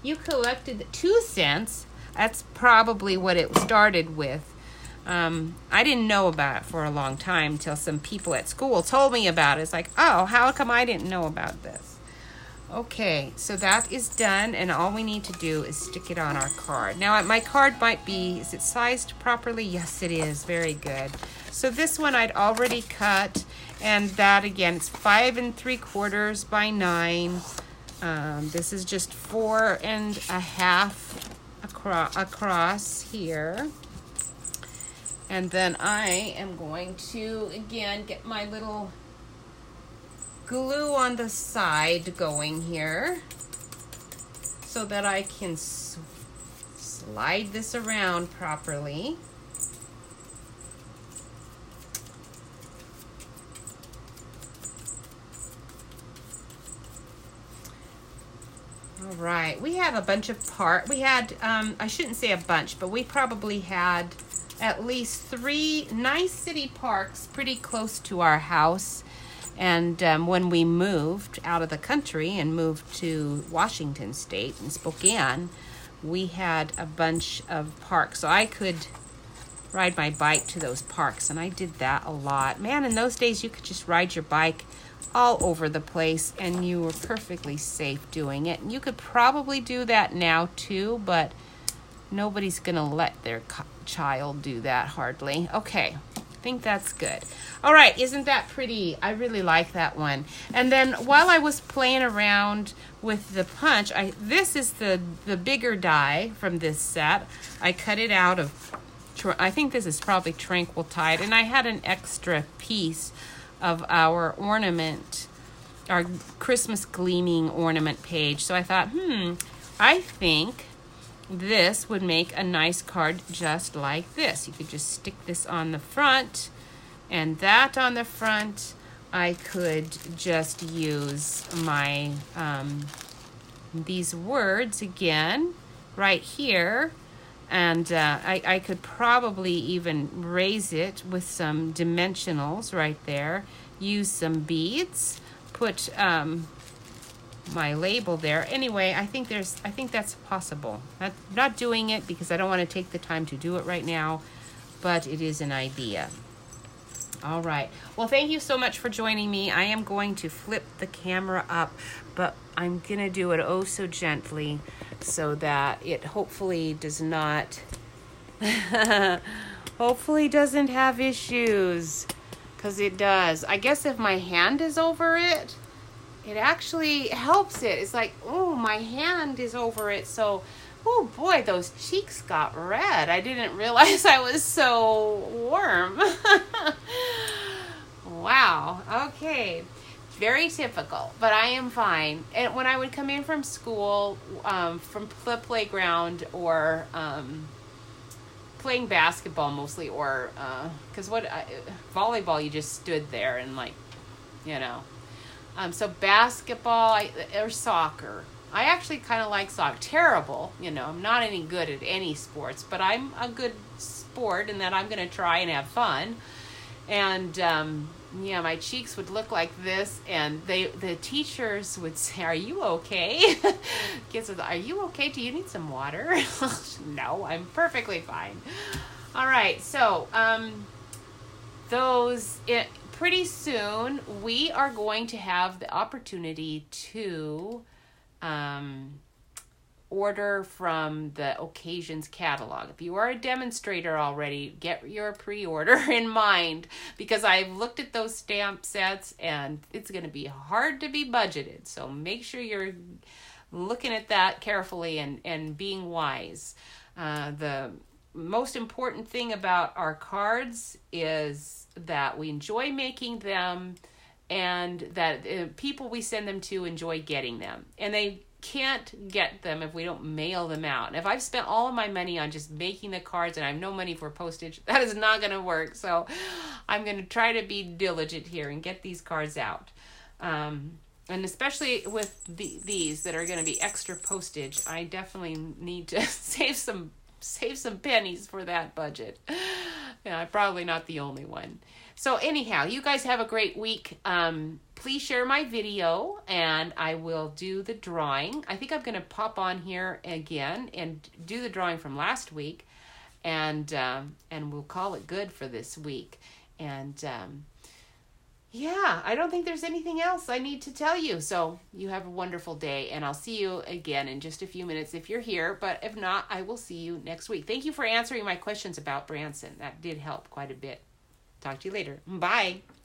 You collected 2 cents. That's probably what it started with. I didn't know about it for a long time until some people at school told me about it. It's like, oh, how come I didn't know about this? Okay, so that is done, and all we need to do is stick it on our card. Now, my card might be, is it sized properly? Yes, it is. Very good. So this one I'd already cut, and that, again, it's 5 3/4 by 9. This is just 4 1/2 across here. And then I am going to, again, get my little glue on the side going here so that I can slide this around properly. All right, we have a bunch of we had, I shouldn't say a bunch, but we probably had at least 3 nice city parks pretty close to our house. And when we moved out of the country and moved to Washington State in Spokane, we had a bunch of parks. So I could ride my bike to those parks, and I did that a lot. Man, in those days you could just ride your bike all over the place and you were perfectly safe doing it. And you could probably do that now too, but nobody's gonna let their child do that hardly. Okay, I think that's good. All right, isn't that pretty? I really like that one. And then while I was playing around with the punch, this is the bigger die from this set. I cut it out of, I think this is probably Tranquil Tide, and I had an extra piece of our ornament, our Christmas gleaming ornament page. So I thought, I think this would make a nice card just like this. You could just stick this on the front and that on the front. I could just use my, these words again right here. And I could probably even raise it with some dimensionals right there. Use some beads. Put my label there. Anyway, I think that's possible. I'm not doing it because I don't want to take the time to do it right now, but it is an idea. All right. Well, thank you so much for joining me. I am going to flip the camera up, but I'm going to do it oh so gently so that it hopefully does not, hopefully doesn't have issues, because it does. I guess if my hand is over it, it actually helps it. It's like, oh, my hand is over it. So, oh boy, those cheeks got red. I didn't realize I was so warm. Wow. Okay. Very typical, but I am fine. And when I would come in from school, from the playground, or playing basketball mostly, or because volleyball, you just stood there and so basketball or soccer. I actually kind of like soccer. Terrible, I'm not any good at any sports, but I'm a good sport in that I'm going to try and have fun. And my cheeks would look like this, and the teachers would say, "Are you okay?" Kids would, "Are you okay? Do you need some water?" No, I'm perfectly fine. All right, so pretty soon we are going to have the opportunity to order from the occasions catalog. If you are a demonstrator already, get your pre-order in mind, because I've looked at those stamp sets and it's going to be hard to be budgeted. So make sure you're looking at that carefully and being wise. The most important thing about our cards is that we enjoy making them, and that people we send them to enjoy getting them. And they can't get them if we don't mail them out. And if I've spent all of my money on just making the cards and I have no money for postage, that is not going to work. So I'm going to try to be diligent here and get these cards out. And especially with these that are going to be extra postage, I definitely need to save some pennies for that budget. I'm probably not the only one. So anyhow, you guys have a great week. Please share my video and I will do the drawing. I think I'm going to pop on here again and do the drawing from last week, and we'll call it good for this week. And I don't think there's anything else I need to tell you. So you have a wonderful day, and I'll see you again in just a few minutes if you're here. But if not, I will see you next week. Thank you for answering my questions about Branson. That did help quite a bit. Talk to you later. Bye.